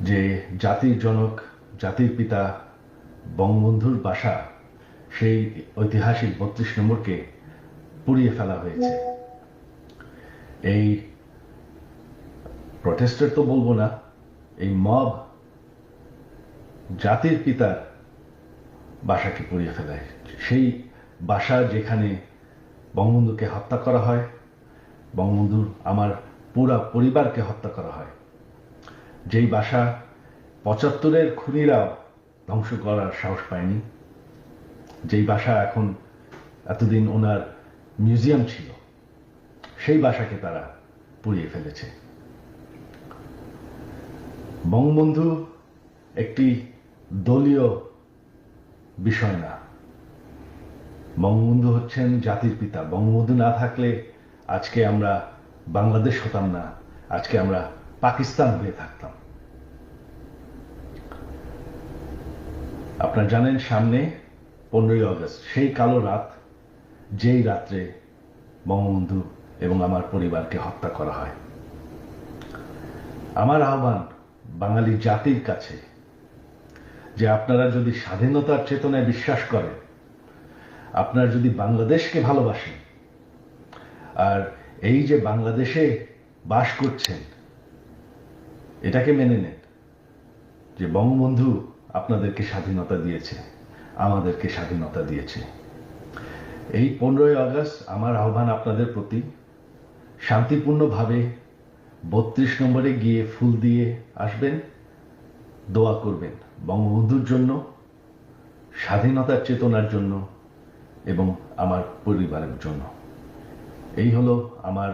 যে জাতির জনক, জাতির পিতা বঙ্গবন্ধুর বাসা, সেই ঐতিহাসিক ৩২ নম্বরকে পুড়িয়ে ফেলা হয়েছে। এই প্রটেস্টার তো বলবো না, এই মব জাতির পিতার বাসাকে পুড়িয়ে ফেলায়। সেই বাসা যেখানে বঙ্গবন্ধুকে হত্যা করা হয়, বঙ্গবন্ধুর আমার পুরা পরিবারকে হত্যা করা হয়, যেই বাসা ৭৫-এর খুনিরাও ধ্বংস করার সাহস পায়নি, যেই বাসা এখন এতদিন ওনার মিউজিয়াম ছিল, সেই বাসাকে তারা পুড়িয়ে ফেলেছে। বঙ্গবন্ধু একটি দলীয় বিষয় না, বঙ্গবন্ধু হচ্ছেন জাতির পিতা। বঙ্গবন্ধু না থাকলে আজকে আমরা বাংলাদেশ হতাম না, আজকে আমরা পাকিস্তান হয়ে থাকতাম। আপনারা জানেন সামনে 15ই আগস্ট, সেই কালো রাত, যেই রাত্রে বঙ্গবন্ধু এবং আমার পরিবারকে হত্যা করা হয়। আমার আহ্বান বাঙালি জাতির কাছে যে আপনারা যদি স্বাধীনতার চেতনায় বিশ্বাস করেন, আপনারা যদি বাংলাদেশকে ভালোবাসেন, আর এই যে বাংলাদেশে বাস করছেন, এটাকে মেনে নেন যে বঙ্গবন্ধু আপনাদেরকে স্বাধীনতা দিয়েছে, আমাদেরকে স্বাধীনতা দিয়েছে। এই 15ই আগস্ট আমার আহ্বান আপনাদের প্রতি, শান্তিপূর্ণভাবে ৩২ নম্বরে গিয়ে ফুল দিয়ে আসবেন, দোয়া করবেন বঙ্গবন্ধুর জন্য, স্বাধীনতার চেতনার জন্য এবং আমার পরিবারের জন্য। এই হলো আমার